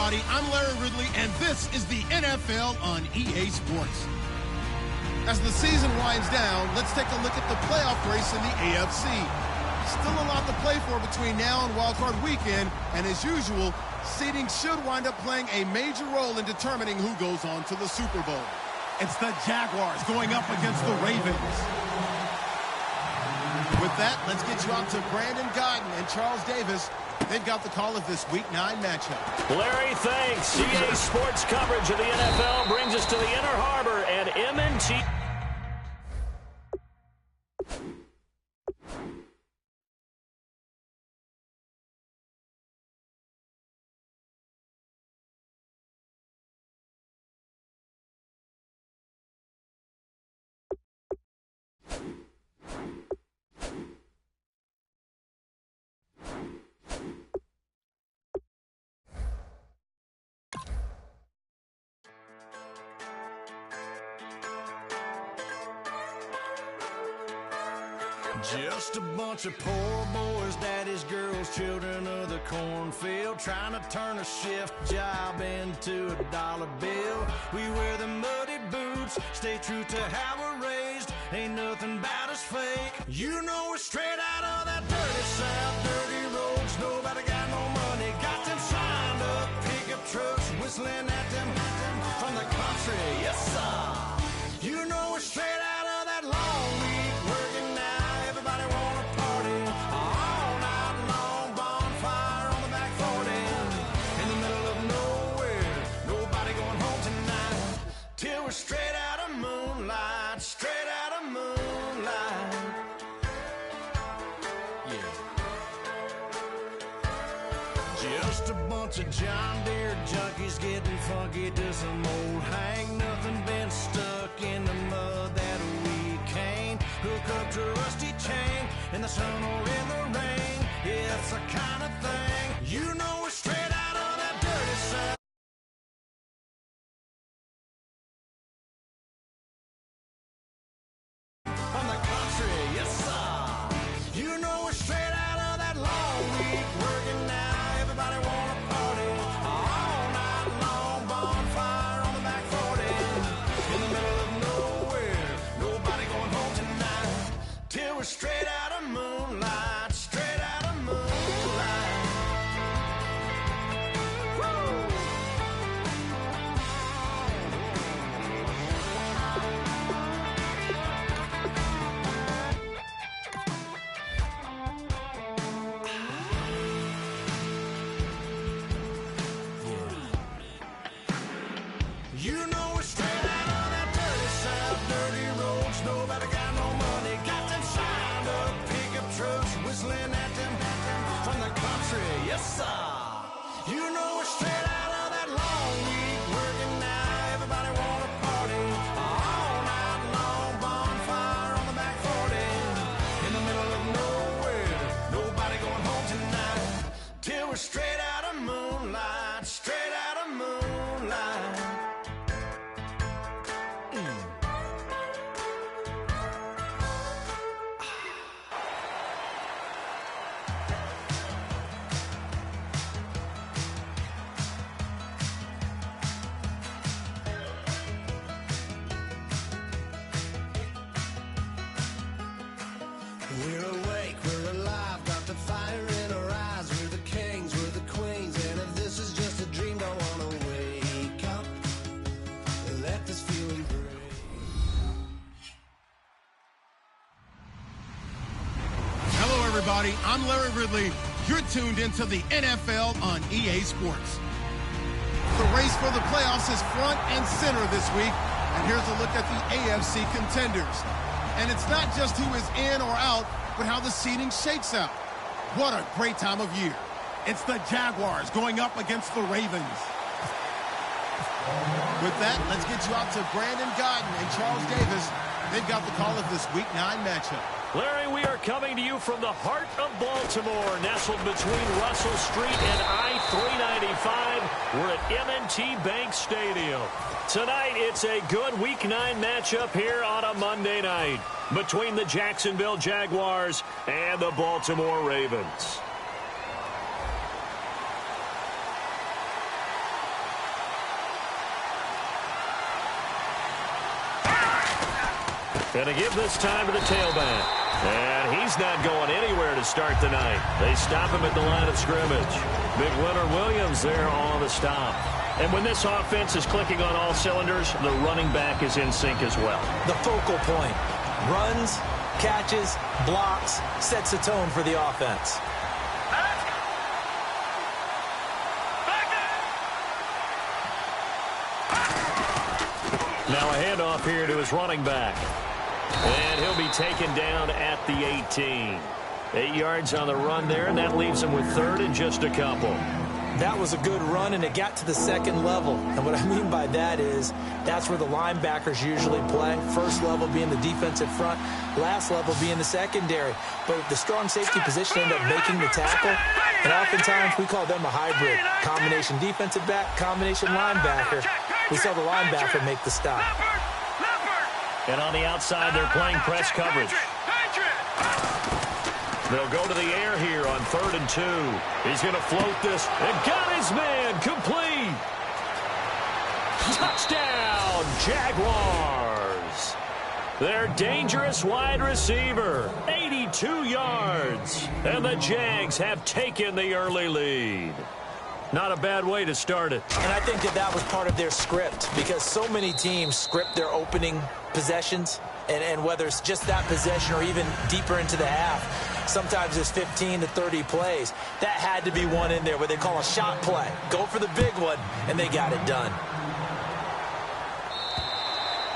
everybody. I'm Larry Ridley, and this is the NFL on EA Sports. As the season winds down, let's take a look at the playoff race in the AFC. Still a lot to play for between now and wildcard weekend, and as usual, seeding should wind up playing a major role in determining who goes on to the Super Bowl. It's the Jaguars going up against the Ravens. With that, let's get you out to Brandon Godden and Charles Davis. They've got the call of this Week 9 matchup. Larry, thanks. EA Sports coverage of the NFL brings us to the Inner Harbor at M&T. Just a bunch of poor boys, daddies, girls, children of the cornfield, trying to turn a shift job into a dollar bill. We wear the muddy boots, stay true to how we're raised. Ain't nothing about us fake. You know we're straight out of that dirty South, dirty roads. Nobody got no money, got them signed up pickup trucks, whistling at them from the country. Yes, sir. You know we're straight out of that long week working now. Everybody wanna party all night long, bonfire on the back 40 in the middle of nowhere. Nobody going home tonight till we're straight out of moonlight, straight out of moonlight. Yeah. Just a bunch of John Deere junkies getting funky to some old hang. Nothing been stuck in the mud that we can't hook up to a rusty chain in the sun or in the rain. Yeah, it's the kind of thing you know we're straight out of that dirty South. From the country, yes sir. You know we're straight out of that long week working now. Everybody wanna party all night long, bonfire on the back 40 in the middle of nowhere. Nobody going home tonight till we're straight out of moonlight, straight out of moonlight. Woo! You know we're straight out of that dirty South, dirty roads. Nobody got no money, got them signed up pickup trucks, whistling at them from the country. Yes, sir. You know we're straight out of that long week working now. Everybody wanna party all night long, bonfire on the back 40 in the middle of nowhere. Nobody going home tonight till we're straight out of moonlight, straight out of moonlight. We're awake, we're alive, got the fire in our eyes. We're the kings, we're the queens, and if this is just a dream, don't wanna wake up. Let this feeling break. Hello, everybody. I'm Larry Ridley. You're tuned into the NFL on EA Sports. The race for the playoffs is front and center this week, and here's a look at the AFC contenders. And it's not just who is in or out, but how the seeding shakes out. What a great time of year. It's the Jaguars going up against the Ravens. With that, let's get you out to Brandon Godden and Charles Davis. They've got the call of this Week 9 matchup. Larry, we are coming to you from the heart of Baltimore, nestled between Russell Street and I-395. We're at M&T Bank Stadium. Tonight, it's a good Week 9 matchup here on a Monday night between the Jacksonville Jaguars and the Baltimore Ravens. And to give this time to the tailback. And he's not going anywhere to start the night. They stop him at the line of scrimmage. Big Leonard Williams there on the stop. And when this offense is clicking on all cylinders, the running back is in sync as well. The focal point. Runs, catches, blocks, sets the tone for the offense. Now a handoff here to his running back. And he'll be taken down at the 18. 8 yards on the run there, and that leaves him with third and just a couple. That was a good run, and it got to the second level. And what I mean by that is that's where the linebackers usually play. First level being the defensive front, last level being the secondary. But the strong safety position ended up making the tackle. And oftentimes we call them a hybrid. Combination defensive back, combination linebacker. We saw the linebacker make the stop. And on the outside, they're playing press coverage. They'll go to the air here on 3rd and 2. He's going to float this and got his man complete. Touchdown, Jaguars. Their dangerous wide receiver, 82 yards. And the Jags have taken the early lead. Not a bad way to start it. And I think that was part of their script because so many teams script their opening possessions. And whether it's just that possession or even deeper into the half, sometimes it's 15 to 30 plays. That had to be one in there where they call a shot play. Go for the big one, and they got it done.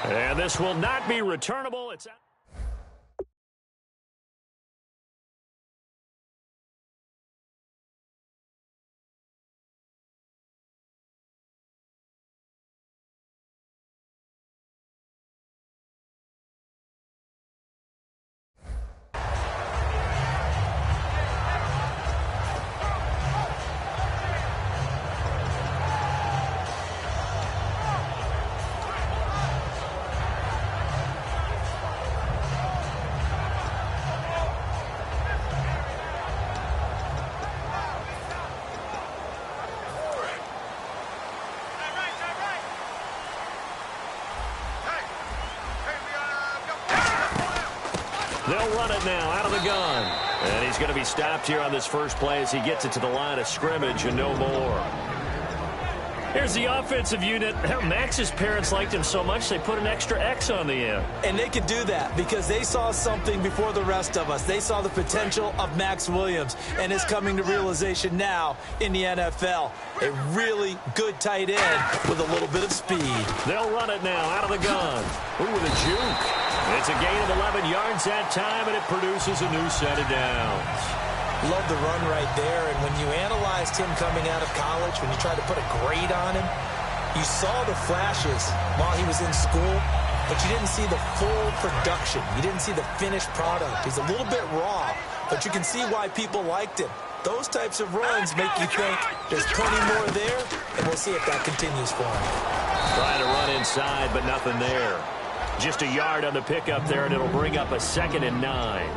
And this will not be returnable. It's out. They'll run it now out of the gun. And he's going to be stopped here on this first play as he gets it to the line of scrimmage and no more. Here's the offensive unit. Max's parents liked him so much they put an extra X on the end. And they could do that because they saw something before the rest of us. They saw the potential of Max Williams, and it's coming to realization now in the NFL. A really good tight end with a little bit of speed. They'll run it now out of the gun. Ooh, with a juke. It's a gain of 11 yards that time, and it produces a new set of downs. Love the run right there, and when you analyzed him coming out of college, when you tried to put a grade on him, you saw the flashes while he was in school, but you didn't see the full production. You didn't see the finished product. He's a little bit raw, but you can see why people liked him. Those types of runs make you think there's plenty more there, and we'll see if that continues for him. Trying to run inside, but nothing there. Just a yard on the pickup there, and it'll bring up a 2nd and 9.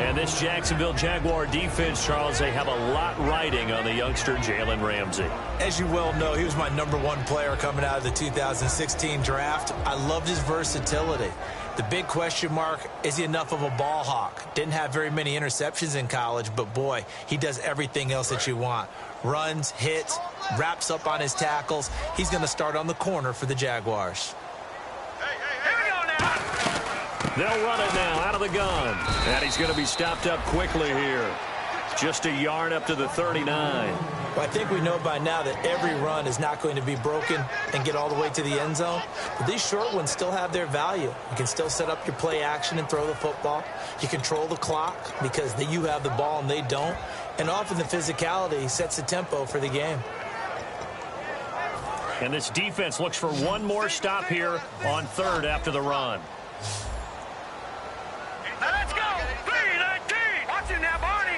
And this Jacksonville Jaguar defense, Charles, they have a lot riding on the youngster Jalen Ramsey. As you well know, he was my #1 player coming out of the 2016 draft. I loved his versatility. The big question mark, is he enough of a ball hawk? Didn't have very many interceptions in college, but boy, he does everything else that you want. Runs, hits, wraps up on his tackles. He's going to start on the corner for the Jaguars. They'll run it now out of the gun. And he's going to be stopped up quickly here. Just a yard up to the 39. Well, I think we know by now that every run is not going to be broken and get all the way to the end zone. But these short ones still have their value. You can still set up your play action and throw the football. You control the clock because you have the ball and they don't. And often the physicality sets the tempo for the game. And this defense looks for one more stop here on 3rd after the run. Let's go! 3-19! Watching that, Barney!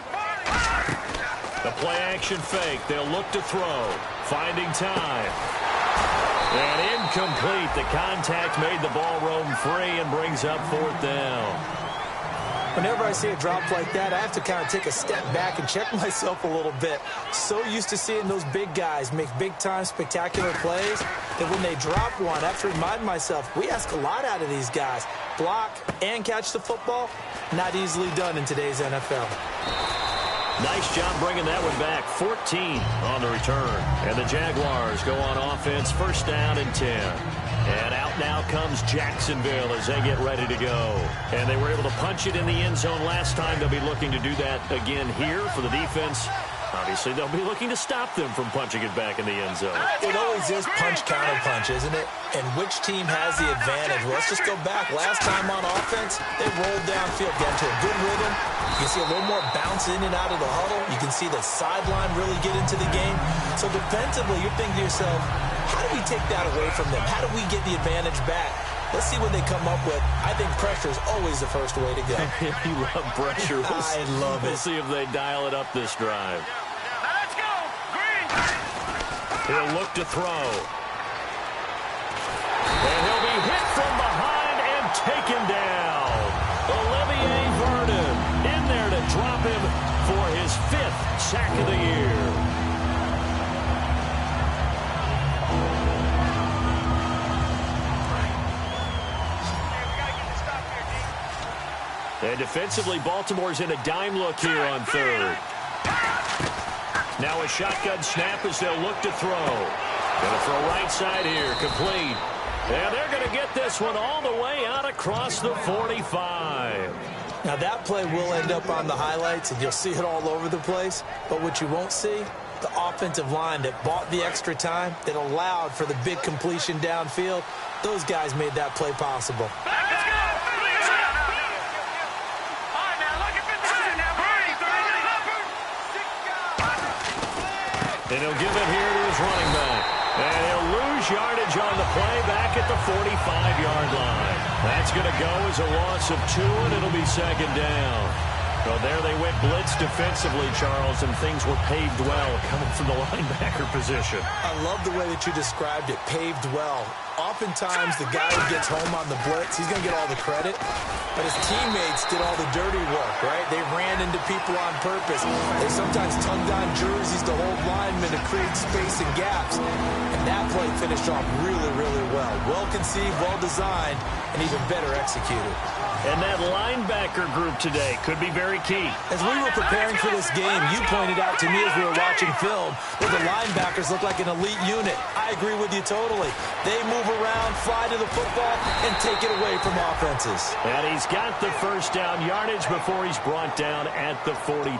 The play action fake. They'll look to throw. Finding time. And incomplete. The contact made the ball roam free and brings up 4th down. Whenever I see a drop like that, I have to kind of take a step back and check myself a little bit. So used to seeing those big guys make big-time spectacular plays that when they drop one, I have to remind myself, we ask a lot out of these guys. Block and catch the football, not easily done in today's NFL. Nice job bringing that one back. 14 on the return. And the Jaguars go on offense, first down and 10. And out now comes Jacksonville as they get ready to go. And they were able to punch it in the end zone last time. They'll be looking to do that again here for the defense. Obviously, they'll be looking to stop them from punching it back in the end zone. It always is punch-counter-punch, isn't it? And which team has the advantage? Well, let's just go back. Last time on offense, they rolled downfield, got into a good rhythm. You can see a little more bounce in and out of the huddle. You can see the sideline really get into the game. So defensively, you're thinking to yourself, how do we take that away from them? How do we get the advantage back? Let's see what they come up with. I think pressure is always the first way to go. You love pressure. I love it. We'll see if they dial it up this drive. Let's go. Green. He'll look to throw. And he'll be hit from behind and taken down. Olivier Vernon in there to drop him for his 5th sack of the year. And defensively, Baltimore's in a dime look here on third. Now a shotgun snap as they'll look to throw. Going to throw right side here, complete. And they're going to get this one all the way out across the 45. Now that play will end up on the highlights, and you'll see it all over the place. But what you won't see, the offensive line that bought the extra time, that allowed for the big completion downfield, those guys made that play possible. And he'll give it here to his running back. And he'll lose yardage on the play back at the 45-yard line. That's going to go as a loss of 2, and it'll be second down. So there they went blitz defensively, Charles, and things were paved well coming from the linebacker position. I love the way that you described it, paved well. Oftentimes, the guy who gets home on the blitz, he's going to get all the credit, but his teammates did all the dirty work, right? They ran into people on purpose. They sometimes tugged on jerseys to hold linemen to create space and gaps, and that play finished off really, really well. Well-conceived, well-designed, and even better executed. And that linebacker group today could be very key. As we were preparing for this game, you pointed out to me as we were watching film that the linebackers look like an elite unit. I agree with you totally. They move around, fly to the football, and take it away from offenses. And he's got the first down yardage before he's brought down at the 42.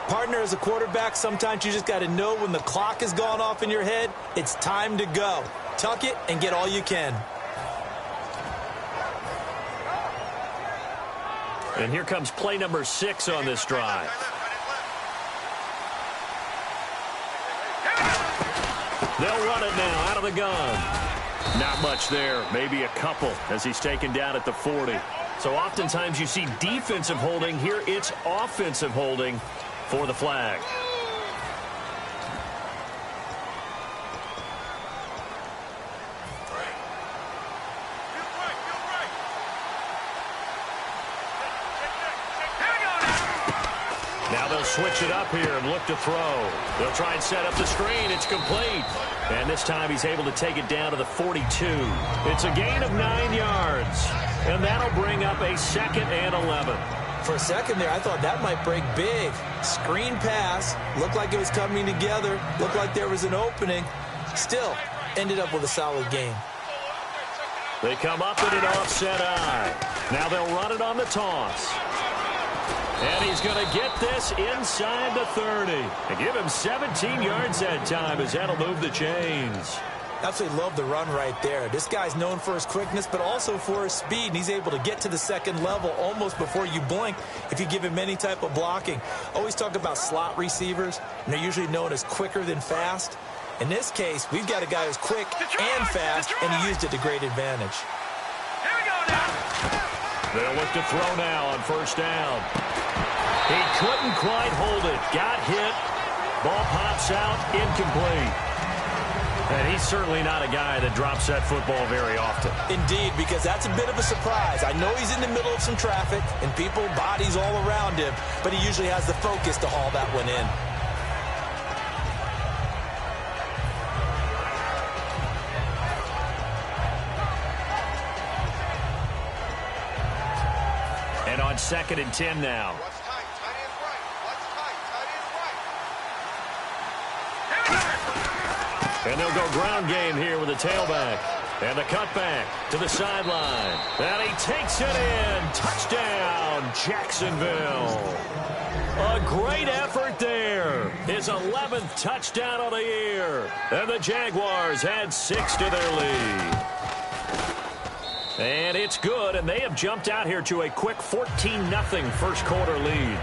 Partner, as a quarterback, sometimes you just got to know when the clock has gone off in your head, it's time to go. Tuck it and get all you can. And here comes play number 6 on this drive. They'll run it now out of the gun. Not much there, maybe a couple as he's taken down at the 40. So oftentimes you see defensive holding. Here it's offensive holding for the flag. Now they'll switch it up here and look to throw. They'll try and set up the screen. It's complete. And this time he's able to take it down to the 42. It's a gain of 9 yards. And that'll bring up a 2nd and 11. For a second there, I thought that might break big. Screen pass. Looked like it was coming together. Looked like there was an opening. Still, ended up with a solid game. They come up in an offset eye. Now they'll run it on the toss. And he's going to get this inside the 30. And give him 17 yards that time as that'll move the chains. Absolutely love the run right there. This guy's known for his quickness, but also for his speed. And he's able to get to the second level almost before you blink if you give him any type of blocking. Always talk about slot receivers, and they're usually known as quicker than fast. In this case, we've got a guy who's quick and fast, and he used it to great advantage. Here we go now. They'll look to throw now on first down. He couldn't quite hold it. Got hit. Ball pops out. Incomplete. And he's certainly not a guy that drops that football very often. Indeed, because that's a bit of a surprise. I know he's in the middle of some traffic and people, bodies all around him, but he usually has the focus to haul that one in. And on 2nd and 10 now. And they'll go ground game here with the tailback. And the cutback to the sideline. And he takes it in. Touchdown, Jacksonville. A great effort there. His 11th touchdown of the year. And the Jaguars add 6 to their lead. And it's good, and they have jumped out here to a quick 14-0 first quarter lead.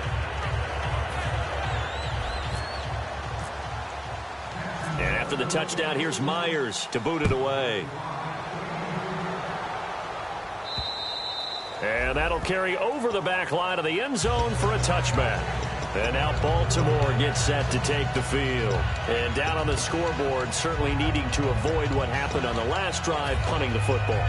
And after the touchdown, here's Myers to boot it away. And that'll carry over the back line of the end zone for a touchback. And now Baltimore gets set to take the field. And down on the scoreboard, certainly needing to avoid what happened on the last drive, punting the football.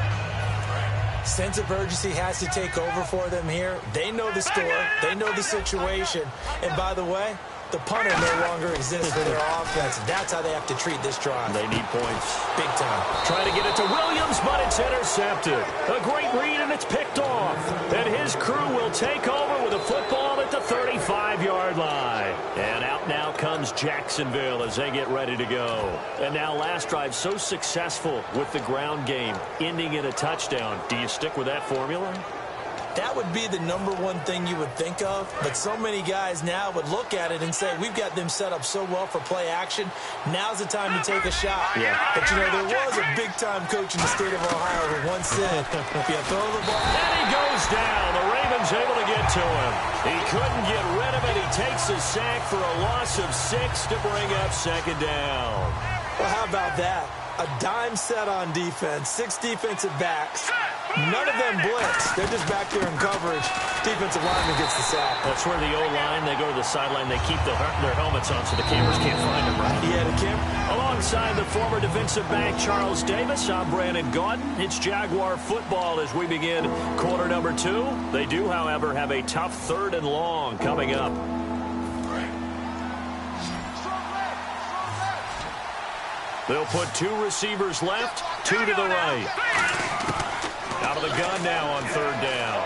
Sense of urgency has to take over for them here. They know the score. They know the situation. And by the way, the punter no longer exists for their offense. That's how they have to treat this drive. They need points. Big time. Trying to get it to Williams, but it's intercepted. A great read, and it's picked off. And his crew will take over with a football at the 35-yard line. And out now comes Jacksonville as they get ready to go. And now last drive so successful with the ground game, ending in a touchdown. Do you stick with that formula? That would be the number one thing you would think of, but so many guys now would look at it and say, we've got them set up so well for play action. Now's the time to take a shot. Yeah. But, you know, there was a big-time coach in the state of Ohio who once said, if you throw the ball... And he goes down. The Ravens able to get to him. He couldn't get rid of it. He takes a sack for a loss of 6 to bring up 2nd down. Well, how about that? A dime set on defense, 6 defensive backs. None of them blitz. They're just back there in coverage. Defensive lineman gets the sack. That's where the O-line, they go to the sideline, they keep their helmets on so the cameras can't find them, right? He had a camera. Alongside the former defensive back Charles Davis, I'm Brandon Gaudin. It's Jaguar football as we begin quarter number 2. They do, however, have a tough 3rd and long coming up. They'll put 2 receivers left, 2 to the right. Out of the gun now on 3rd down.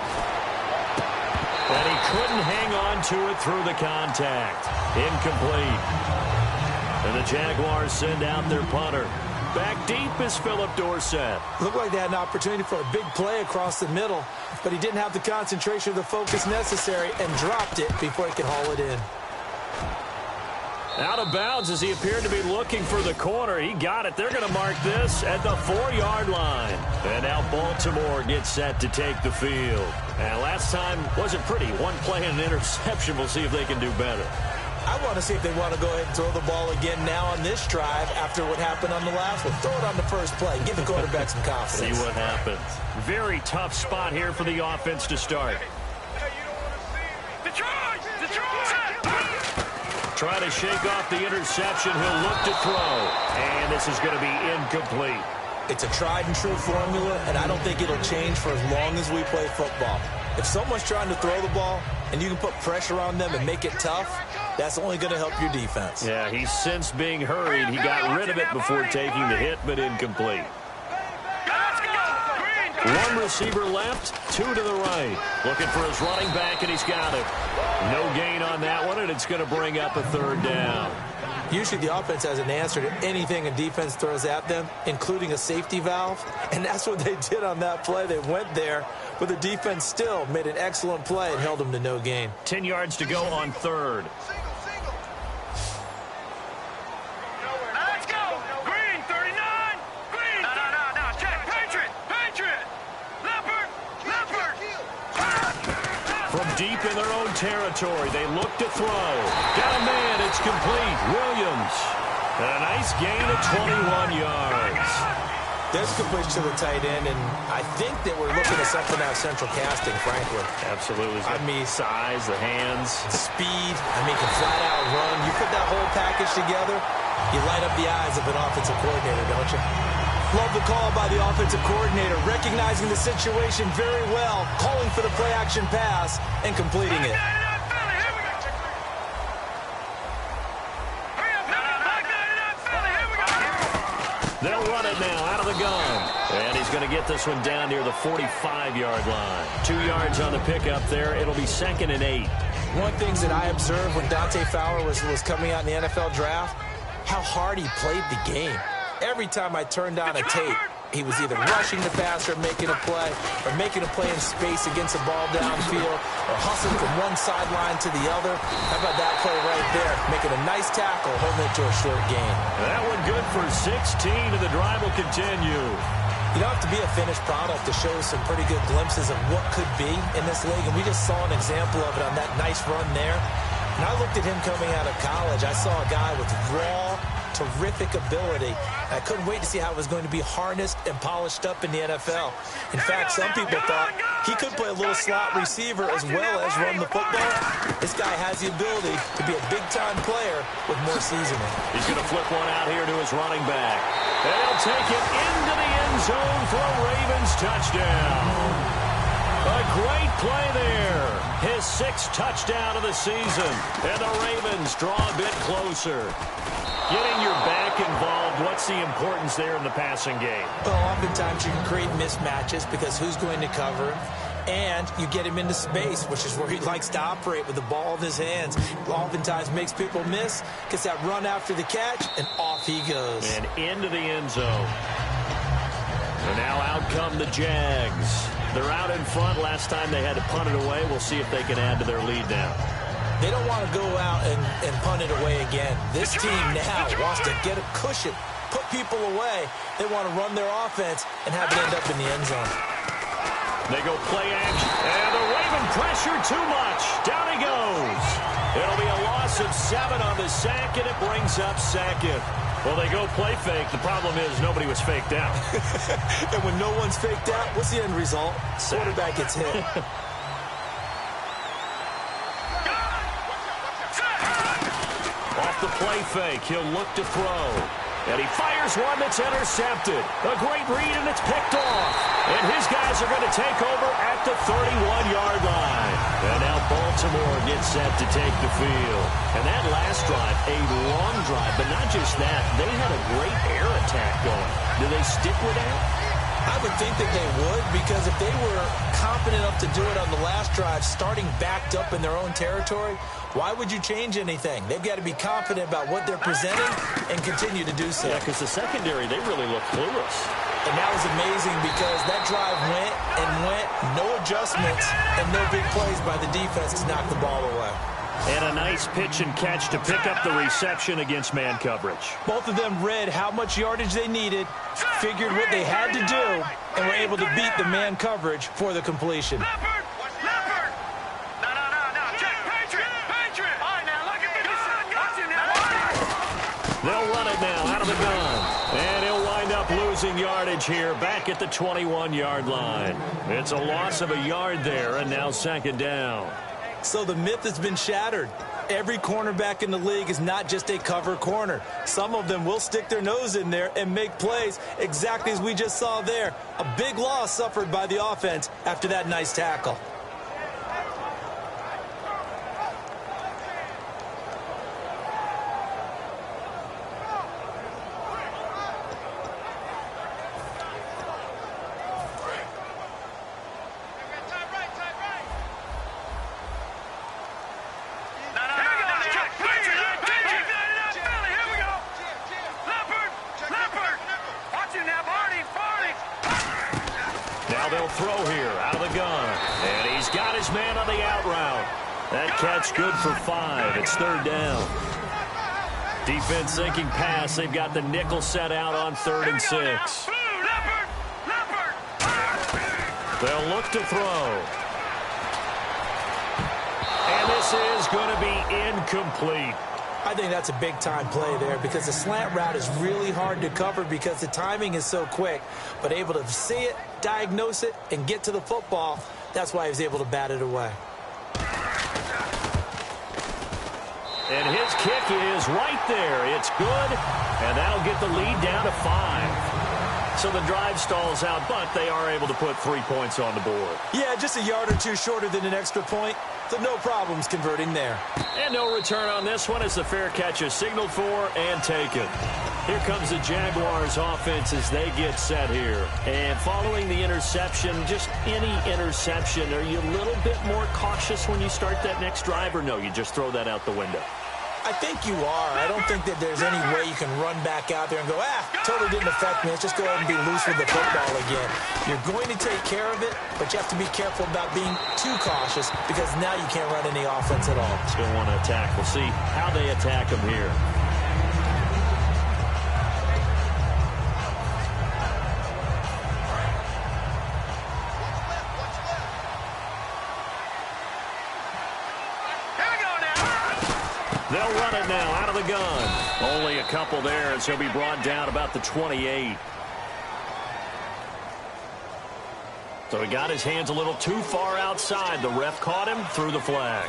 And he couldn't hang on to it through the contact. Incomplete. And the Jaguars send out their punter. Back deep is Philip Dorsett. Looked like they had an opportunity for a big play across the middle, but he didn't have the concentration or the focus necessary and dropped it before he could haul it in. Out of bounds as he appeared to be looking for the corner. He got it. They're going to mark this at the 4-yard line. And now Baltimore gets set to take the field. And last time wasn't pretty. 1 play and an interception. We'll see if they can do better. I want to see if they want to go ahead and throw the ball again now on this drive after what happened on the last one. Throw it on the first play. Give the quarterback some confidence. See what happens. Very tough spot here for the offense to start. Trying to shake off the interception. He'll look to throw. And this is going to be incomplete. It's a tried-and-true formula, and I don't think it'll change for as long as we play football. If someone's trying to throw the ball and you can put pressure on them and make it tough, that's only going to help your defense. Yeah, he's since being hurried. He got rid of it before taking the hit, but incomplete. 1 receiver left, 2 to the right. Looking for his running back, and he's got it. No gain on that one, and it's going to bring up a 3rd down. Usually the offense has an answer to anything a defense throws at them, including a safety valve, and that's what they did on that play. They went there, but the defense still made an excellent play and held them to no gain. 10 yards to go on 3rd. Let's go! Green, 39! Green! No, check! Patriot! Leopard! From deep in their own territory, they look to throw. Got a man, it's complete. Williams. And a nice gain of 21 yards. There's a good push to the tight end, and I think that we're looking at something out of central casting, frankly. Absolutely. I mean, size, the hands. Speed. I mean, can flat out run. You put that whole package together, you light up the eyes of an offensive coordinator, don't you? Love the call by the offensive coordinator, recognizing the situation very well, calling for the play-action pass, and completing it. They'll run it now out of the gun. And he's going to get this one down near the 45-yard line. 2 yards on the pickup there. It'll be 2nd and 8. One of the things that I observed when Dante Fowler was coming out in the NFL draft, how hard he played the game. Every time I turned on a tape, he was either rushing the passer, making a play, or making a play in space against the ball downfield, or hustling from one sideline to the other. How about that play right there? Making a nice tackle, holding it to a short gain. That one good for 16, and the drive will continue. You don't have to be a finished product to show some pretty good glimpses of what could be in this league, and we just saw an example of it on that nice run there. And I looked at him coming out of college. I saw a guy with raw, terrific ability. I couldn't wait to see how it was going to be harnessed and polished up in the NFL. In fact, some people thought he could play a little slot receiver as well as run the football. This guy has the ability to be a big-time player with more seasoning. He's going to flip one out here to his running back. And he'll take it into the end zone for a Ravens touchdown. A great play there. His 6th touchdown of the season. And the Ravens draw a bit closer. Getting your back involved, what's the importance there in the passing game? Well, oftentimes you can create mismatches because who's going to cover him? And you get him into space, which is where he likes to operate with the ball in his hands. Oftentimes makes people miss, gets that run after the catch, and off he goes. And into the end zone. And now out come the Jags. They're out in front. Last time they had to punt it away. We'll see if they can add to their lead now. They don't want to go out and punt it away again. This team now wants to get a cushion, put people away. They want to run their offense and have it end up in the end zone. They go play action, and the Raven pressure too much. Down he goes. It'll be a loss of 7 on the sack, and it brings up 2nd. Well, they go play fake. The problem is nobody was faked out. And when no one's faked out, what's the end result? Quarterback gets hit. Off the play fake, he'll look to throw. And he fires one that's intercepted. A great read, and it's picked off. And his guys are going to take over at the 31-yard line. And now Baltimore gets set to take the field. And that last drive, a long drive, but not just that. They had a great air attack going. Do they stick with that? I would think that they would, because if they were confident enough to do it on the last drive, starting backed up in their own territory, why would you change anything? They've got to be confident about what they're presenting and continue to do so. Yeah, because the secondary, they really look clueless. And that was amazing because that drive went and went, no adjustments, and no big plays by the defense to knock the ball away. And a nice pitch and catch to pick up the reception against man coverage. Both of them read how much yardage they needed, figured what they had to do, and were able to beat the man coverage for the completion. They'll run it now out of the gun. And he'll wind up losing yardage here back at the 21-yard line. It's a loss of a yard there, and now 2nd down. So the myth has been shattered. Every cornerback in the league is not just a cover corner. Some of them will stick their nose in there and make plays exactly as we just saw there. A big loss suffered by the offense after that nice tackle. They'll throw here out of the gun. And he's got his man on the out route. That catch good for 5. It's 3rd down. Defense thinking pass. They've got the nickel set out on 3rd and 6. They'll look to throw. And this is going to be incomplete. I think that's a big-time play there because the slant route is really hard to cover because the timing is so quick. But able to see it, diagnose it, and get to the football, that's why he was able to bat it away. And his kick is right there. It's good, and that'll get the lead down to 5. So the drive stalls out, but they are able to put 3 points on the board. Yeah, just a yard or two shorter than an extra point, so no problems converting there. And no return on this one as the fair catch is signaled for and taken. Here comes the Jaguars offense as they get set here. And following the interception, just any interception, are you a little bit more cautious when you start that next drive, or no, you just throw that out the window? I think you are. I don't think that there's any way you can run back out there and go, totally didn't affect me. Let's just go ahead and be loose with the football again. You're going to take care of it, but you have to be careful about being too cautious because now you can't run any offense at all. Still want to attack. We'll see how they attack them here. They'll run it now out of the gun. Only a couple there, and so he'll be brought down about the 28. So he got his hands a little too far outside. The ref caught him, threw the flag.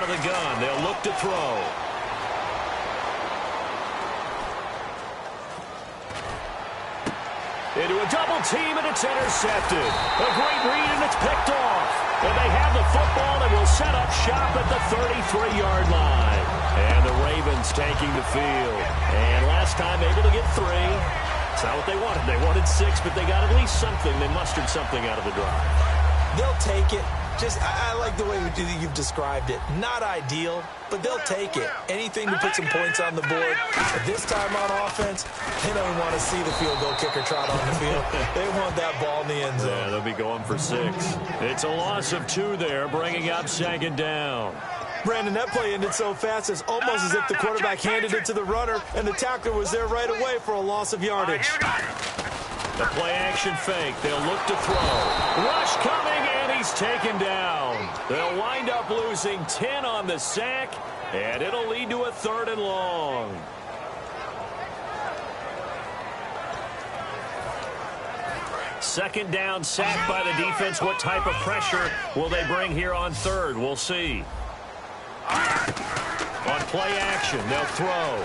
The gun. They'll look to throw. Into a double team, and it's intercepted. A great read, and it's picked off. And they have the football and will set up shop at the 33-yard line. And the Ravens taking the field. And last time able to get 3. It's not what they wanted. They wanted 6, but they got at least something. They mustered something out of the drive. They'll take it. I like the way you've described it. Not ideal, but they'll take it. Anything to put some points on the board. But this time on offense, they don't want to see the field goal kicker trot on the field. They want that ball in the end zone. Yeah, they'll be going for 6. It's a loss of 2 there, bringing up 2nd down. Brandon, that play ended so fast, it's almost as if the quarterback handed it to the runner, and the tackler was there right away for a loss of yardage. The play-action fake. They'll look to throw. Rush coming, and he's taken down. They'll wind up losing 10 on the sack, and it'll lead to a 3rd and long. Second down, sack by the defense. What type of pressure will they bring here on 3rd? We'll see. On play action, they'll throw.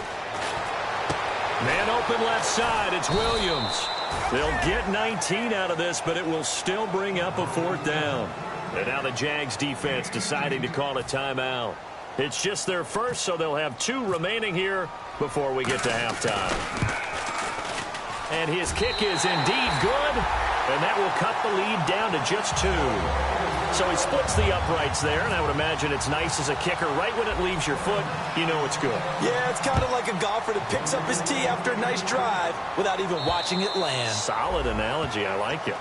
Man open left side, it's Williams. They'll get 19 out of this, but it will still bring up a 4th down. And now the Jags defense deciding to call a timeout. It's just their first, so they'll have 2 remaining here before we get to halftime. And his kick is indeed good, and that will cut the lead down to just 2. So he splits the uprights there, and I would imagine it's nice as a kicker. Right when it leaves your foot, you know it's good. Yeah, it's kind of like a golfer that picks up his tee after a nice drive without even watching it land. Solid analogy. I like it.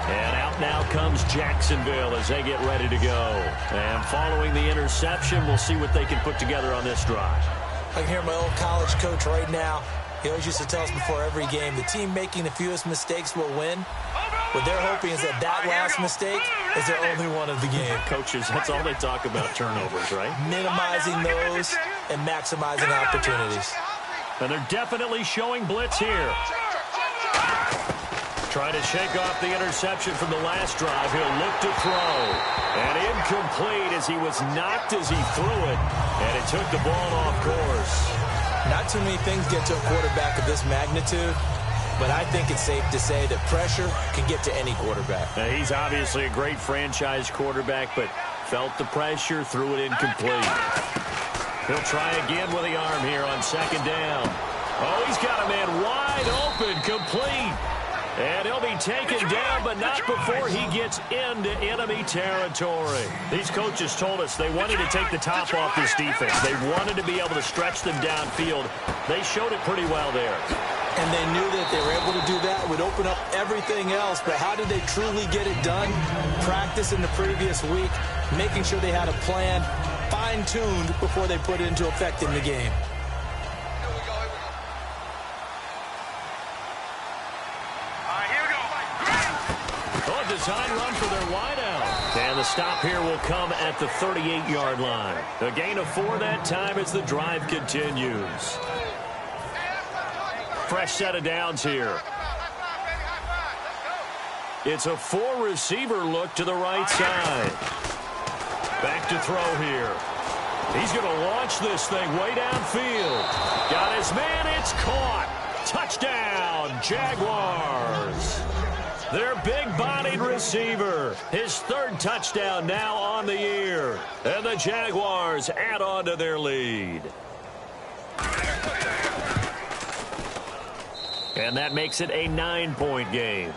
And out now comes Jacksonville as they get ready to go. And following the interception, we'll see what they can put together on this drive. I can hear my old college coach right now. He always used to tell us before every game, the team making the fewest mistakes will win. What they're hoping is that last mistake is their only one of the game. Coaches, that's all they talk about, turnovers, right? Minimizing those and maximizing opportunities. And they're definitely showing blitz here. Trying to shake off the interception from the last drive. He'll look to throw. And incomplete as he was knocked as he threw it. And it took the ball off course. Not too many things get to a quarterback of this magnitude, but I think it's safe to say that pressure can get to any quarterback. Now, he's obviously a great franchise quarterback, but felt the pressure, threw it incomplete. He'll try again with the arm here on 2nd down. Oh, he's got a man wide open, complete. And he'll be taken down, but not before he gets into enemy territory. These coaches told us they wanted to take the top off this defense. They wanted to be able to stretch them downfield. They showed it pretty well there. And they knew that if they were able to do that, it would open up everything else. But how did they truly get it done? Practice in the previous week, making sure they had a plan, fine-tuned before they put it into effect in the game. Design run for their wideout. And the stop here will come at the 38-yard line. A gain of 4 that time as the drive continues. Fresh set of downs here. It's a 4-receiver look to the right side. Back to throw here. He's going to launch this thing way downfield. Got his man. It's caught. Touchdown, Jaguars. Their big-bodied receiver. His 3rd touchdown now on the year. And the Jaguars add on to their lead. And that makes it a 9-point game.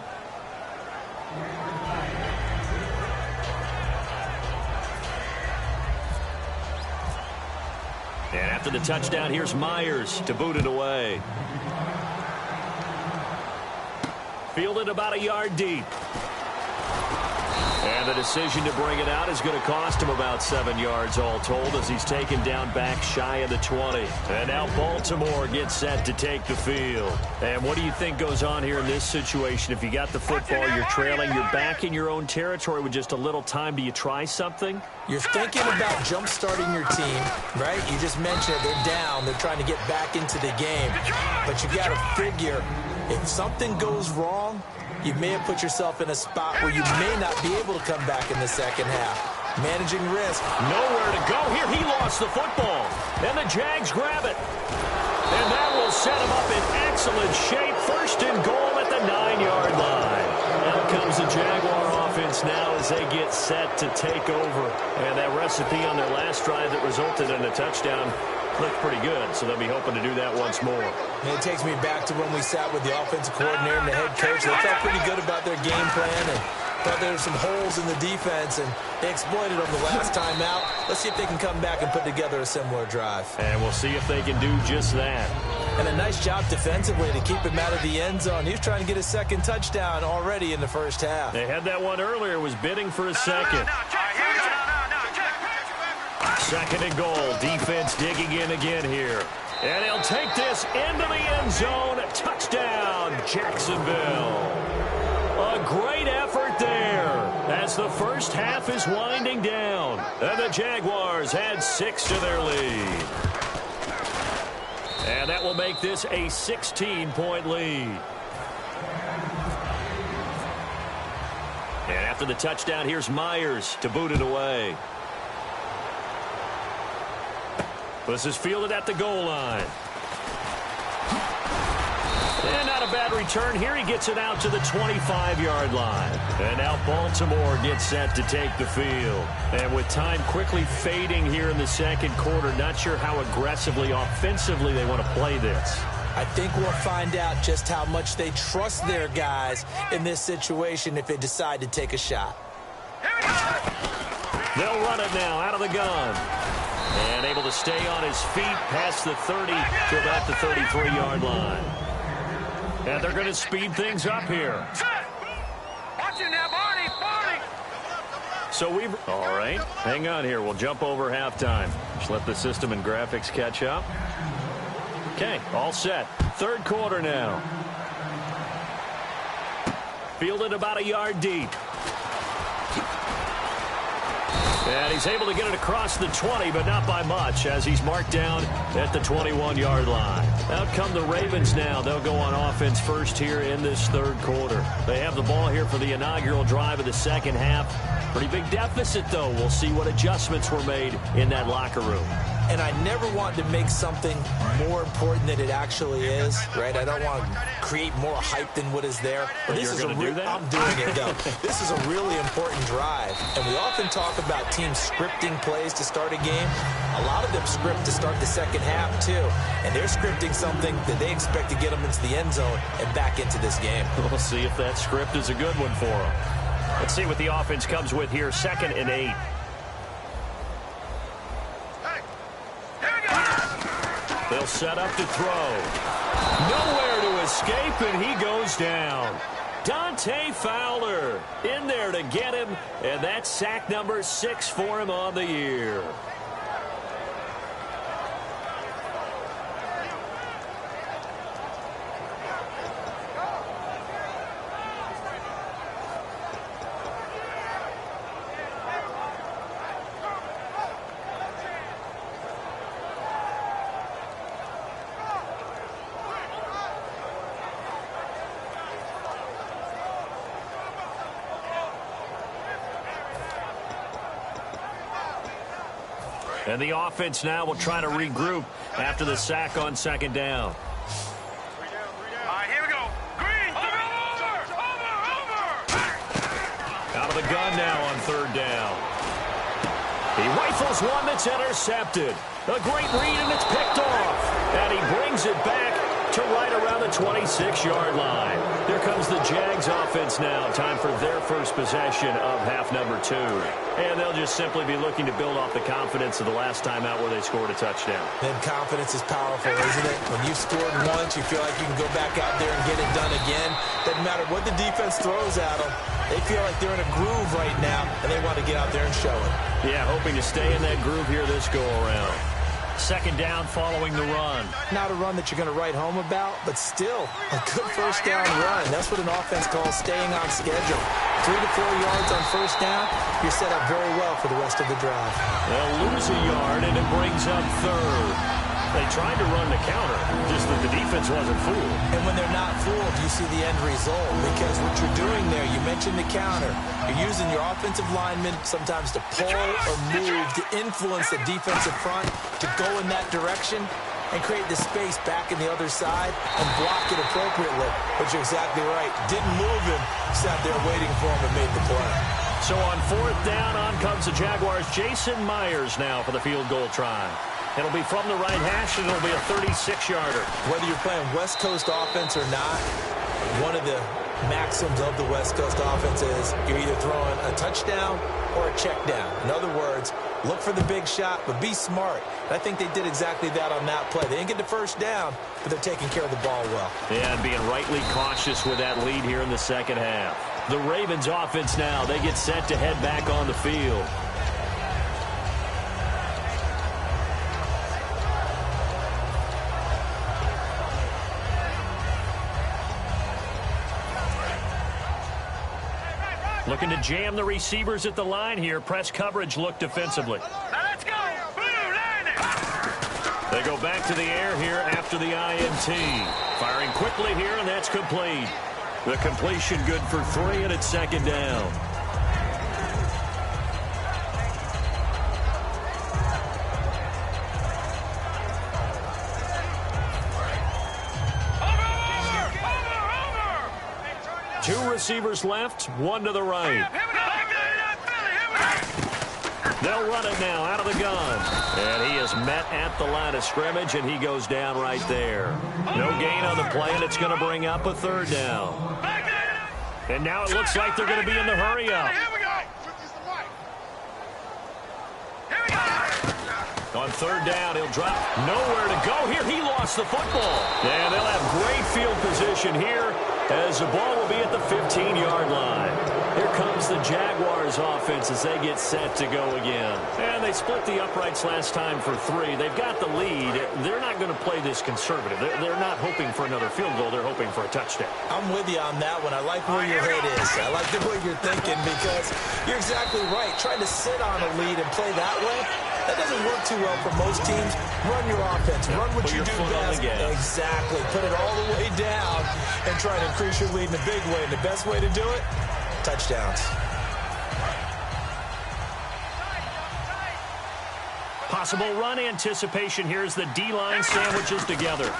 And after the touchdown, here's Myers to boot it away. Fielded about a yard deep. And the decision to bring it out is going to cost him about 7 yards all told as he's taken down back shy of the 20. And now Baltimore gets set to take the field. And what do you think goes on here in this situation? If you got the football, you're trailing, you're back in your own territory with just a little time. Do you try something? You're thinking about jump-starting your team, right? You just mentioned it. They're down. They're trying to get back into the game. But you got to figure, if something goes wrong, you may have put yourself in a spot where you may not be able to come back in the second half. Managing risk. Nowhere to go here. He lost the football. And the Jags grab it. And that will set him up in excellent shape. 1st and goal at the 9-yard line. Out comes the Jaguar offense now as they get set to take over. And that recipe on their last drive that resulted in a touchdown looked pretty good, so they'll be hoping to do that once more. And it takes me back to when we sat with the offensive coordinator and the head coach. They felt pretty good about their game plan and thought there were some holes in the defense, and they exploited them the last time out. Let's see if they can come back and put together a similar drive. And we'll see if they can do just that. And a nice job defensively to keep him out of the end zone. He was trying to get his 2nd touchdown already in the first half. They had that one earlier, was bidding for a second. 2nd and goal. Defense digging in again here. And he'll take this into the end zone. Touchdown, Jacksonville. A great effort there as the first half is winding down. And the Jaguars add 6 to their lead. And that will make this a 16-point lead. And after the touchdown, here's Myers to boot it away. This is fielded at the goal line. And not a bad return here. He gets it out to the 25-yard line. And now Baltimore gets set to take the field. And with time quickly fading here in the 2nd quarter, not sure how aggressively, offensively they want to play this. I think we'll find out just how much they trust their guys in this situation if they decide to take a shot. They'll run it now out of the gun. And able to stay on his feet past the 30 to about the 33-yard line. And they're going to speed things up here. Watch it now, Barney. So all right, hang on here. We'll jump over halftime. Just let the system and graphics catch up. Okay, all set. 3rd quarter now. Fielded about a yard deep. And he's able to get it across the 20, but not by much, as he's marked down at the 21-yard line. Out come the Ravens now. They'll go on offense first here in this 3rd quarter. They have the ball here for the inaugural drive of the 2nd half. Pretty big deficit, though. We'll see what adjustments were made in that locker room. And I never want to make something more important than it actually is, right? I don't want to create more hype than what is there. But this is I'm doing it, though. This is a really important drive. And we often talk about teams scripting plays to start a game. A lot of them script to start the 2nd half, too. And they're scripting something that they expect to get them into the end zone and back into this game. We'll see if that script is a good one for them. Let's see what the offense comes with here. 2nd and 8. They'll set up to throw. Nowhere to his escape, and he goes down. Dante Fowler in there to get him, and that's sack number 6 for him on the year. And the offense now will try to regroup after the sack on second down. All right, here we go. Green, over. Out of the gun now on third down. He rifles one that's intercepted. A great read, and it's picked off. And he brings it back to right around the 26-yard line. Here comes the Jags offense now. Time for their first possession of half number 2. And they'll just simply be looking to build off the confidence of the last time out where they scored a touchdown. And confidence is powerful, isn't it? When you've scored once, you feel like you can go back out there and get it done again. Doesn't matter what the defense throws at them. They feel like they're in a groove right now, and they want to get out there and show it. Yeah, hoping to stay in that groove here this go-around. Second down following the run. Not a run that you're going to write home about, but still a good first down run. That's what an offense calls staying on schedule. 3 to 4 yards on first down, you're set up very well for the rest of the drive. They'll lose a yard, and it brings up third. They tried to run the counter, just that the defense wasn't fooled. And when they're not fooled, you see the end result. Because what you're doing there, you mentioned the counter. You're using your offensive linemen sometimes to pull or move to influence the defensive front to go in that direction and create the space back in the other side and block it appropriately. But you're exactly right. Didn't move him. Sat there waiting for him and made the play. So on fourth down, on comes the Jaguars. Jason Myers now for the field goal try. It'll be from the right hash, and it'll be a 36-yarder. Whether you're playing West Coast offense or not, one of the maxims of the West Coast offense is you're either throwing a touchdown or a check down. In other words, look for the big shot, but be smart. And I think they did exactly that on that play. They didn't get the first down, but they're taking care of the ball well. Yeah, and being rightly cautious with that lead here in the second half. The Ravens offense now, they get set to head back on the field. Looking to jam the receivers at the line here. Press coverage look defensively. Now let's go. Blue, line it. They go back to the air here after the INT. Firing quickly here, and that's complete. The completion good for 3, and it's second down. Two receivers left, one to the right. They'll run it now out of the gun. And he is met at the line of scrimmage, and he goes down right there. No gain on the play, and it's going to bring up a third down. And now it looks like they're going to be in the hurry-up. On third down, he'll drop. Nowhere to go here. He lost the football. And they'll have great field position here as the ball will be at the 15-yard line. Here comes the Jaguars offense as they get set to go again. And they split the uprights last time for 3. They've got the lead. They're not going to play this conservative. They're not hoping for another field goal. They're hoping for a touchdown. I'm with you on that one. I like where your head is. I like the way you're thinking because you're exactly right. Trying to sit on a lead and play that way, that doesn't work too well for most teams. Run your offense. Run what you do best. Exactly. Put it all the way down and try to increase your lead in a big way. And the best way to do it, touchdowns. Possible run anticipation here as the D-line sandwiches together.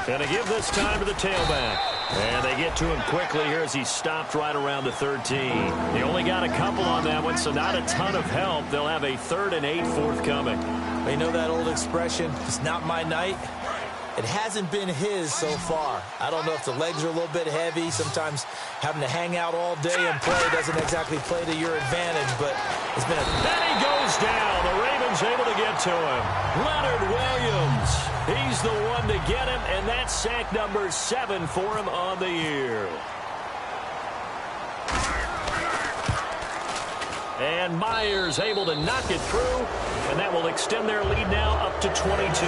And they give this time to the tailback. And they get to him quickly here as he stopped right around the 13. He only got a couple on that one, so not a ton of help. They'll have a 3rd and 8 forthcoming. You know that old expression, it's not my night? It hasn't been his so far. I don't know if the legs are a little bit heavy. Sometimes having to hang out all day and play doesn't exactly play to your advantage, but it's been a... Then he goes down. The Ravens Williams able to get to him. Leonard Williams, he's the one to get him, and that's sack number 7 for him on the year. And Myers able to knock it through, and that will extend their lead now up to 22.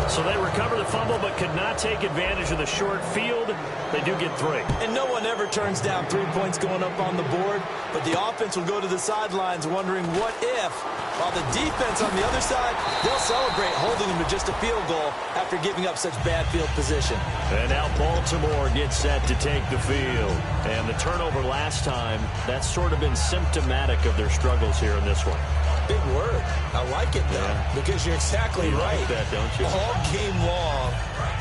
So they recover the fumble but could not take advantage of the short field. They do get 3. And no one ever turns down 3 points going up on the board, but the offense will go to the sidelines wondering what if, while the defense on the other side, they'll celebrate holding them to just a field goal after giving up such bad field position. And now Baltimore gets set to take the field. And the turnover last time, that's sort of been symptomatic of their struggles here in this one. Big word. I like it, though, because you're exactly right. Like that, don't you? All game long,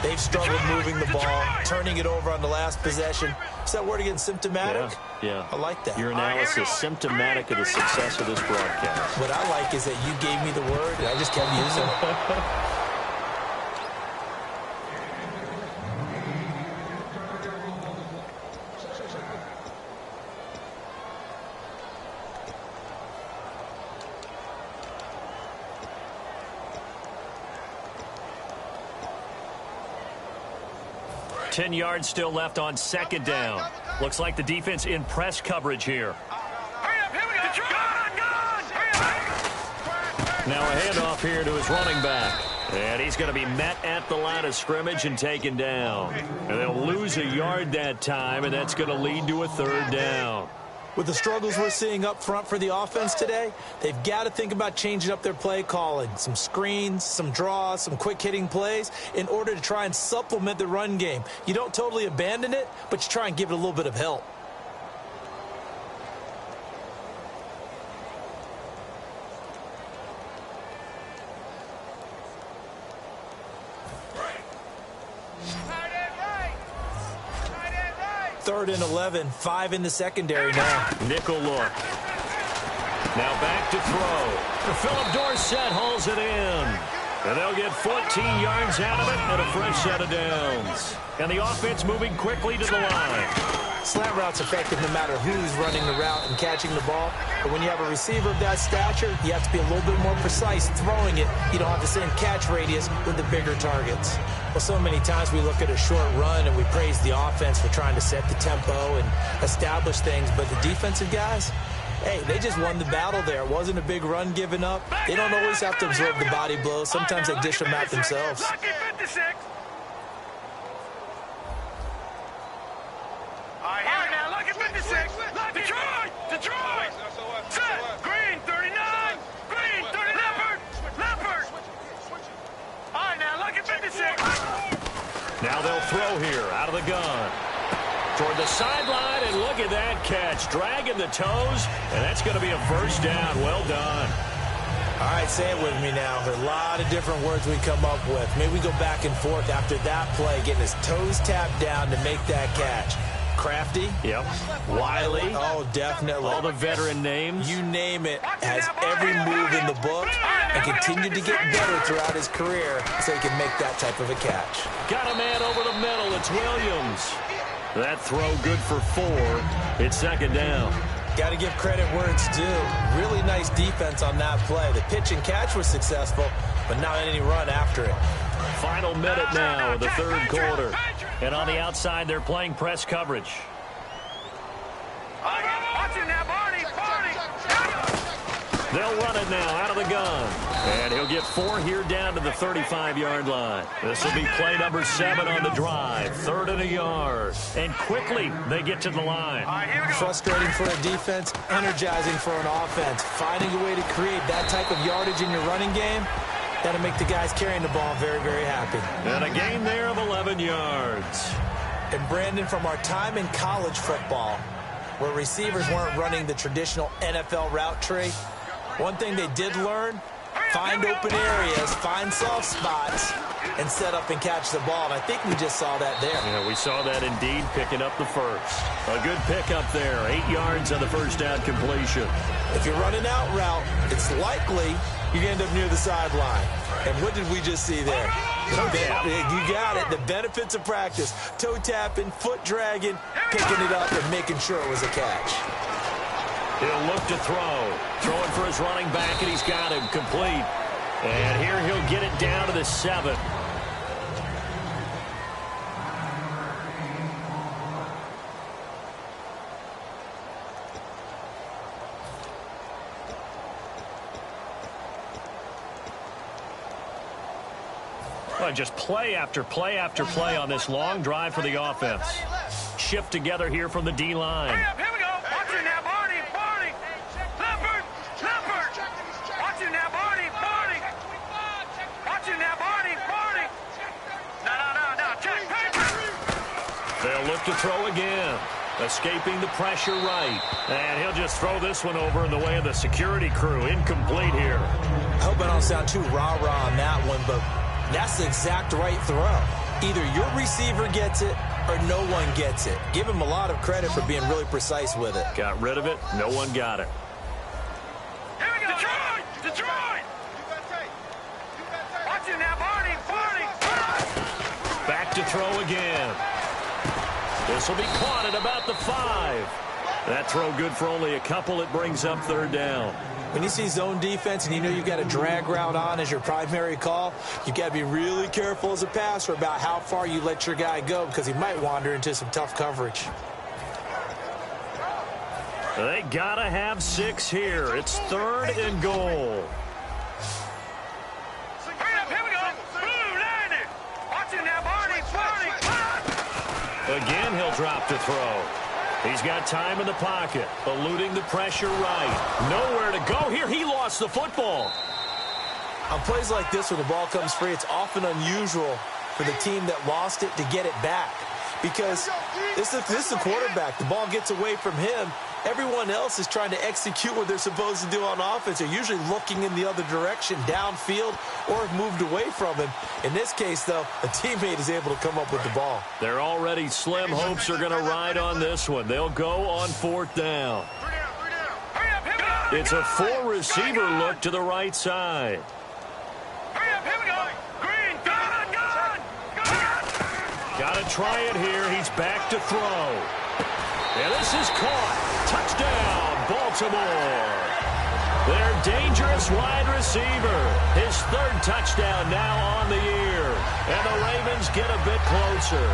they've struggled moving the ball, turning it over on the last possession. Is that word again, symptomatic? Yeah. I like that. Your analysis, symptomatic of the success of this broadcast. What I like is that you gave me the word, and I just kept using it. 10 yards still left on second down. Looks like the defense in press coverage here. Now a handoff here to his running back. And he's going to be met at the line of scrimmage and taken down. And they'll lose a yard that time, and that's going to lead to a third down. With the struggles we're seeing up front for the offense today, they've got to think about changing up their play calling. Some screens, some draws, some quick-hitting plays in order to try and supplement the run game. You don't totally abandon it, but you try and give it a little bit of help. Third and 11, 5 in the secondary now. Nickel look. Now back to throw. Philip Dorsett hauls it in. And they'll get 14 yards out of it and a fresh set of downs. And the offense moving quickly to the line. Slant route's effective no matter who's running the route and catching the ball. But when you have a receiver of that stature, you have to be a little bit more precise throwing it. You don't have the same catch radius with the bigger targets. Well, so many times we look at a short run and we praise the offense for trying to set the tempo and establish things. But the defensive guys, hey, they just won the battle there. It wasn't a big run given up. They don't always have to absorb the body blows. Sometimes they dish them out themselves. Detroit! Set! Green, 39! Green, 30! Leopard! All right, now look at 56! Now they'll throw here out of the gun. Toward the sideline, and look at that catch. Dragging the toes, and that's going to be a first down. Well done. All right, say it with me now. There are a lot of different words we come up with. Maybe we go back and forth after that play, getting his toes tapped down to make that catch. Crafty. Yep. Wiley. Oh, definitely. All the veteran names. You name it. Has every move in the book and continued to get better throughout his career so he can make that type of a catch. Got a man over the middle. It's Williams. That throw good for 4. It's second down. Got to give credit where it's due. Really nice defense on that play. The pitch and catch was successful, but not any run after it. Final minute now of the third quarter. And on the outside, they're playing press coverage. They'll run it now out of the gun. And he'll get 4 here down to the 35-yard line. This will be play number 7 on the drive. 3rd and a yard. And quickly, they get to the line. Frustrating for a defense, energizing for an offense. Finding a way to create that type of yardage in your running game, that'll make the guys carrying the ball very, very happy. And a gain there of 11 yards. And Brandon, from our time in college football, where receivers weren't running the traditional NFL route tree, one thing they did learn, find open areas, find soft spots, and set up and catch the ball. And I think we just saw that there. Yeah, we saw that indeed, picking up the first. A good pickup there, 8 yards on the first down completion. If you're running out route, it's likely you end up near the sideline. And what did we just see there? You got it. The benefits of practice. Toe tapping, foot dragging, picking it up, and making sure it was a catch. He'll look to throw. Throwing for his running back, and he's got him complete. And here he'll get it down to the 7. Well, just play after play after play on this long drive for the offense. Shift together here from the D-line. Hurry up, here we go. Watch it now, Barney. Leopard. Watch it now, Barney. Watch it now, Barney. No. Check. They'll look to throw again. Escaping the pressure right. And he'll just throw this one over in the way of the security crew. Incomplete here. I hope I don't sound too rah-rah on that one, but that's the exact right throw. Either your receiver gets it or no one gets it. Give him a lot of credit for being really precise with it. Got rid of it. No one got it. Here we go. Detroit. Watch it now, Barney. Back to throw again. This will be caught at about the 5. That throw good for only a couple. It brings up 3rd down. When you see zone defense and you know you've got a drag route on as your primary call, you've got to be really careful as a passer about how far you let your guy go because he might wander into some tough coverage. They got to have 6 here. It's 3rd and goal. Hurry up, here we go. Blue landed. Watch it now, Barney. Again, he'll drop to throw. He's got time in the pocket, eluding the pressure right. Nowhere to go here. He lost the football. On plays like this where the ball comes free, it's often unusual for the team that lost it to get it back. Because this is the quarterback. The ball gets away from him. Everyone else is trying to execute what they're supposed to do on offense. They're usually looking in the other direction, downfield, or have moved away from him. In this case, though, a teammate is able to come up with the ball. Their already slim hopes are going to ride on this one. They'll go on 4th down. It's a 4-receiver look to the right side. Hurry up, here we go. Green, gone. Got to try it here. He's back to throw. And this is caught. Touchdown, Baltimore. Their dangerous wide receiver. His 3rd touchdown now on the year. And the Ravens get a bit closer.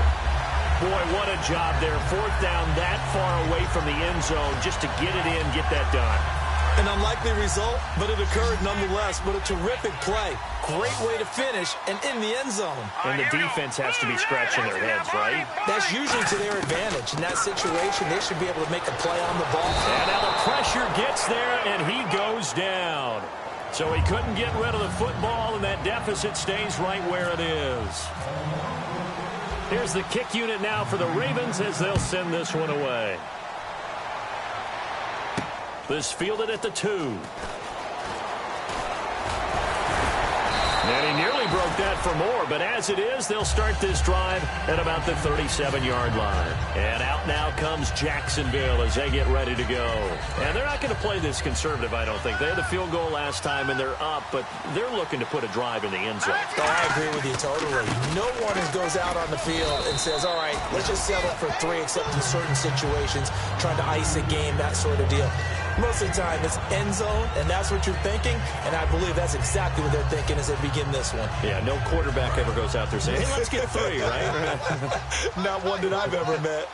Boy, what a job there. 4th down that far away from the end zone just to get it in, get that done. An unlikely result, but it occurred nonetheless. But a terrific play. Great way to finish and in the end zone. And the defense has to be scratching their heads, right? That's usually to their advantage. In that situation, they should be able to make a play on the ball. And now the pressure gets there, and he goes down. So he couldn't get rid of the football, and that deficit stays right where it is. Here's the kick unit now for the Ravens as they'll send this one away. This fielded at the 2. And he nearly broke that for more, but as it is, they'll start this drive at about the 37-yard line. And out now comes Jacksonville as they get ready to go. And they're not going to play this conservative, I don't think. They had the field goal last time, and they're up, but they're looking to put a drive in the end zone. Oh, I agree with you totally. No one goes out on the field and says, all right, let's just settle for 3, except in certain situations, trying to ice a game, that sort of deal. Most of the time, it's end zone, and that's what you're thinking, and I believe that's exactly what they're thinking as they begin this one. Yeah, no quarterback ever goes out there saying, hey, let's get 3, right? Not one that I've ever met.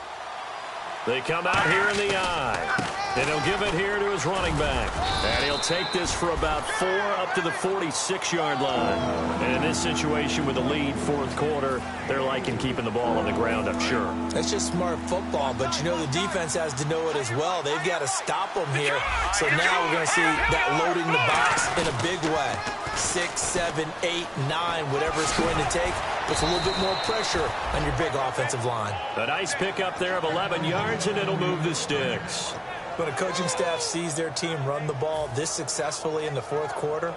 They come out here in the eye. And he'll give it here to his running back. And he'll take this for about 4 up to the 46-yard line. And in this situation with the lead, 4th quarter, they're liking keeping the ball on the ground, I'm sure. That's just smart football, but you know the defense has to know it as well. They've got to stop them here. So now we're going to see that loading the box in a big way. 6, 7, 8, 9, whatever it's going to take. Puts a little bit more pressure on your big offensive line. A nice pickup there of 11 yards, and it'll move the sticks. When a coaching staff sees their team run the ball this successfully in the 4th quarter,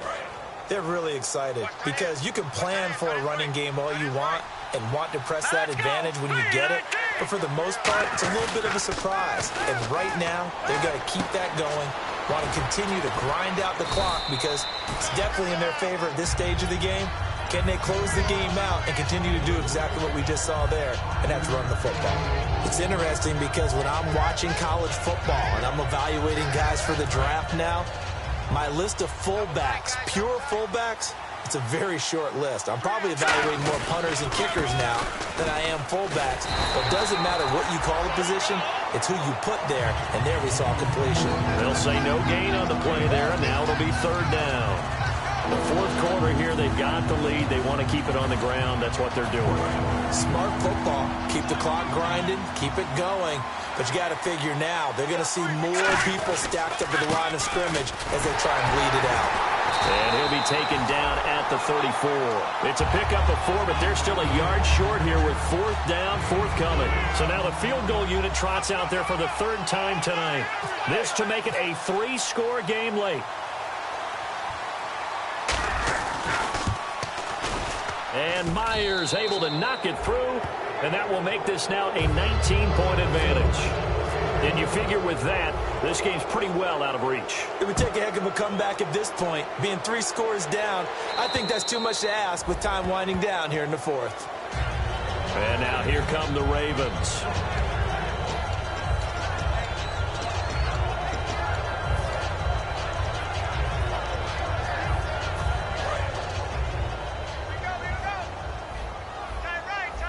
they're really excited because you can plan for a running game all you want and want to press that advantage when you get it. But for the most part, it's a little bit of a surprise. And right now, they've got to keep that going, want to continue to grind out the clock because it's definitely in their favor at this stage of the game. Can they close the game out and continue to do exactly what we just saw there, and that's run the football? It's interesting because when I'm watching college football and I'm evaluating guys for the draft now, my list of fullbacks, pure fullbacks, it's a very short list. I'm probably evaluating more punters and kickers now than I am fullbacks. But it doesn't matter what you call the position, it's who you put there, and there we saw completion. They'll say no gain on the play there, and now it'll be third down. The fourth quarter here, they've got the lead. They want to keep it on the ground. That's what they're doing. Smart football. Keep the clock grinding. Keep it going. But you got to figure now, they're going to see more people stacked up at the line of scrimmage as they try and bleed it out. And he'll be taken down at the 34. It's a pickup of 4, but they're still a yard short here with fourth down, forthcoming. So now the field goal unit trots out there for the third time tonight. This to make it a 3-score game late. And Myers able to knock it through, and that will make this now a 19-point advantage. And you figure with that, this game's pretty well out of reach. It would take a heck of a comeback at this point. Being 3 scores down, I think that's too much to ask with time winding down here in the fourth. And now here come the Ravens.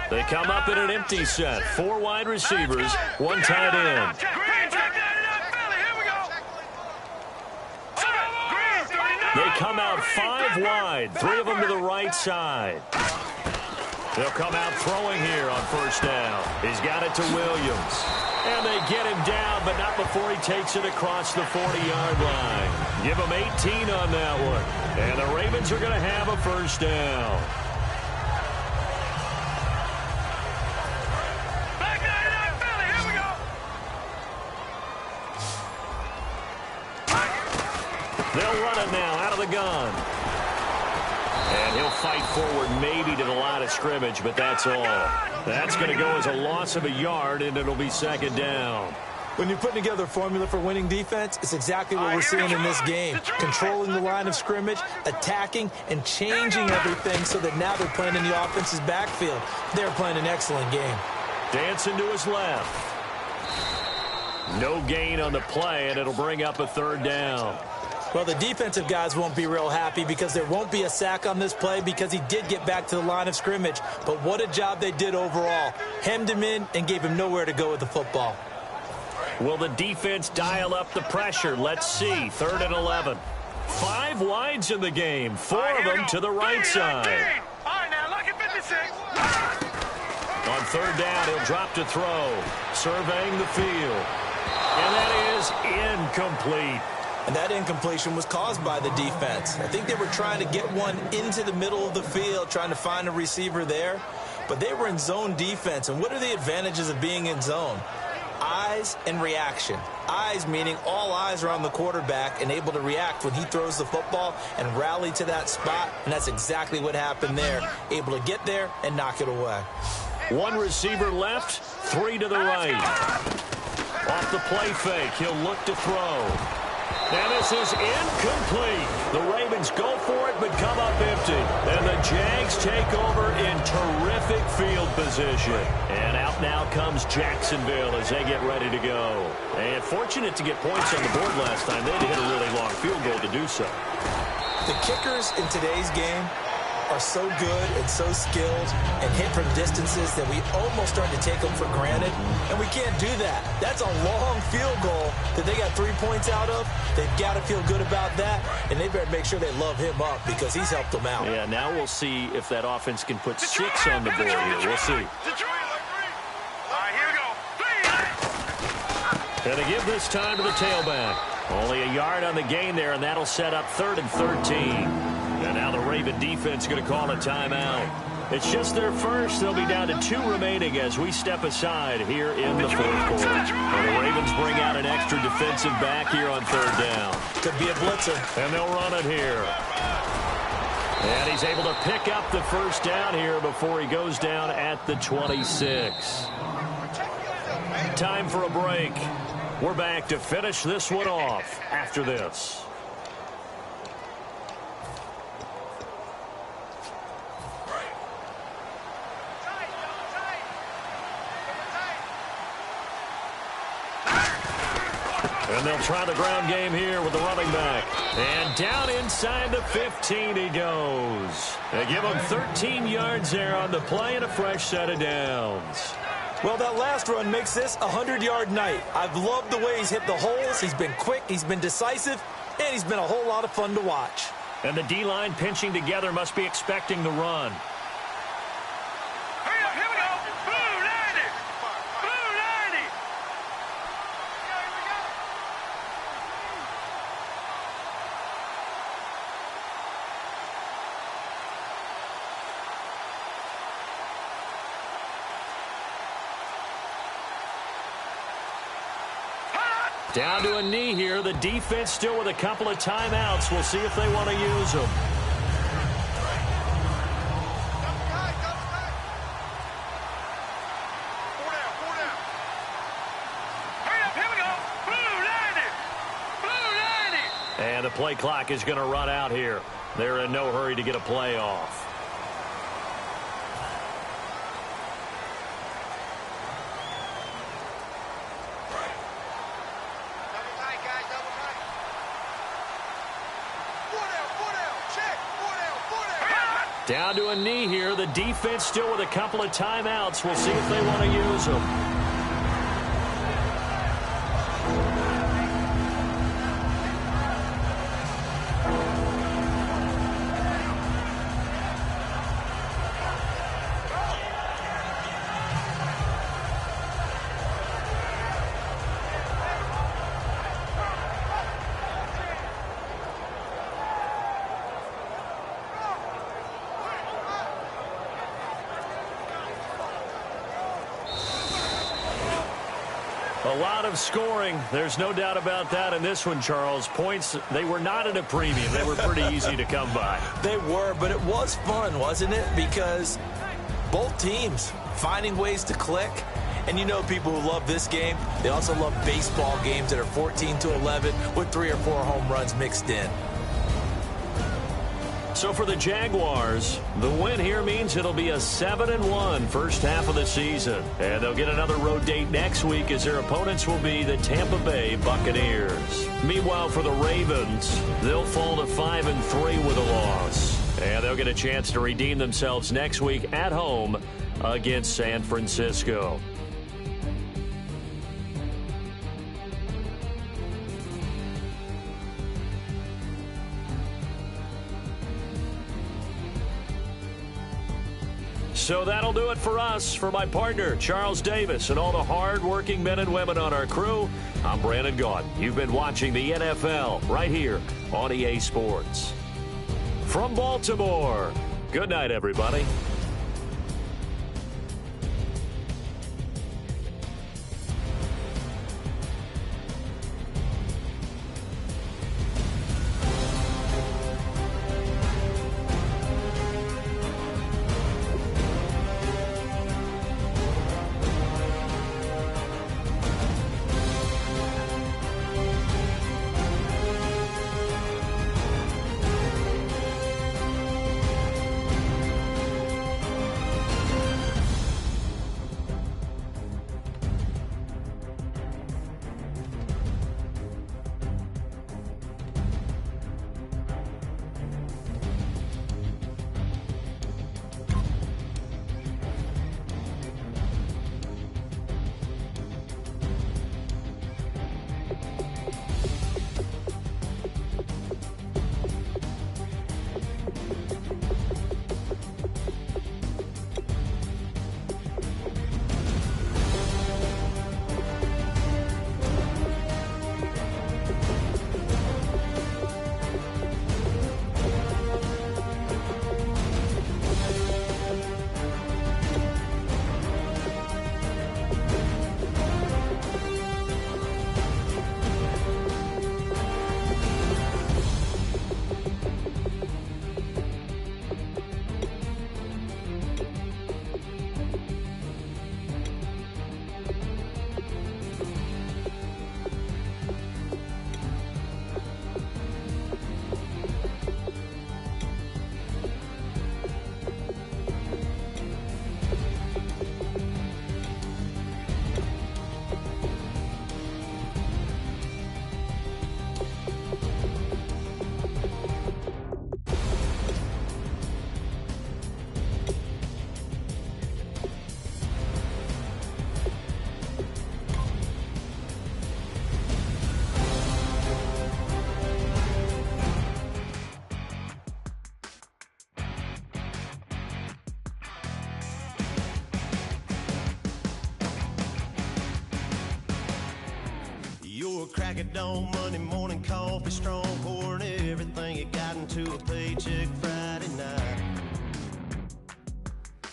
They come up in an empty set. 4 wide receivers, 1 tight end. They come out 5 wide, 3 of them to the right side. They'll come out throwing here on first down. He's got it to Williams. And they get him down, but not before he takes it across the 40-yard line. Give him 18 on that one. And the Ravens are going to have a first down. They'll run it now out of the gun. And he'll fight forward maybe to the line of scrimmage, but that's all. That's going to go as a loss of a yard, and it'll be second down. When you're putting together a formula for winning defense, it's exactly what we're seeing in this game. Controlling the line of scrimmage, attacking, and changing everything so that now they're playing in the offense's backfield. They're playing an excellent game. Dancing to his left. No gain on the play, and it'll bring up a third down. Well, the defensive guys won't be real happy because there won't be a sack on this play because he did get back to the line of scrimmage. But what a job they did overall. Hemmed him in and gave him nowhere to go with the football. Will the defense dial up the pressure? Let's see. 3rd and 11. 5 wides in the game. 4 of them to the right side. All right, now look at 56. On 3rd down, he'll drop to throw. Surveying the field. And that is incomplete. And that incompletion was caused by the defense. I think they were trying to get one into the middle of the field, trying to find a receiver there. But they were in zone defense. And what are the advantages of being in zone? Eyes and reaction. Eyes meaning all eyes are on the quarterback and able to react when he throws the football and rally to that spot. And that's exactly what happened there. Able to get there and knock it away. 1 receiver left, 3 to the right. Off the play fake, he'll look to throw. And this is incomplete. The Ravens go for it, but come up empty. And the Jags take over in terrific field position. And out now comes Jacksonville as they get ready to go. And fortunate to get points on the board last time. They had to hit a really long field goal to do so. The kickers in today's game are so good and so skilled and hit from distances that we almost start to take them for granted, and we can't do that. That's a long field goal that they got 3 points out of. They've got to feel good about that, and they better make sure they love him up because he's helped them out. Yeah, now we'll see if that offense can put 6 on the board here. We'll see. And they give this time to the tailback. Only a yard on the gain there, and that'll set up 3rd and 13. And now the Raven defense going to call a timeout. It's just their first. They'll be down to 2 remaining as we step aside here in the 4th quarter. And the Ravens bring out an extra defensive back here on 3rd down. Could be a blitzer. And they'll run it here. And he's able to pick up the first down here before he goes down at the 26. Time for a break. We're back to finish this one off after this. And they'll try the ground game here with the running back. And down inside the 15 he goes. They give him 13 yards there on the play and a fresh set of downs. Well, that last run makes this a 100-yard night. I've loved the way he's hit the holes. He's been quick, he's been decisive, and he's been a whole lot of fun to watch. And the D-line pinching together must be expecting the run. Hurry up, here we go. Blue 90. Blue 90. Down to a knee here. The defense still with a couple of timeouts. We'll see if they want to use them. And the play clock is going to run out here. They're in no hurry to get a play off. Down to a knee here. The defense still with a couple of timeouts. We'll see if they want to use them. A lot of scoring. There's no doubt about that in this one, Charles. Points, they were not at a premium. They were pretty easy to come by. They were, but it was fun, wasn't it? Because both teams finding ways to click. And you know people who love this game, they also love baseball games that are 14-11 with 3 or 4 home runs mixed in. So for the Jaguars, the win here means it'll be a 7-1 first half of the season. And they'll get another road date next week as their opponents will be the Tampa Bay Buccaneers. Meanwhile, for the Ravens, they'll fall to 5-3 with a loss. And they'll get a chance to redeem themselves next week at home against San Francisco. So that'll do it for us. For my partner, Charles Davis, and all the hard-working men and women on our crew, I'm Brandon Gaudin. You've been watching the NFL right here on EA Sports. From Baltimore, good night, everybody. crack of dawn, Monday morning coffee strong, pouring everything you got into a paycheck Friday night.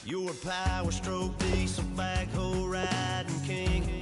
You're a power stroke diesel backhoe riding king.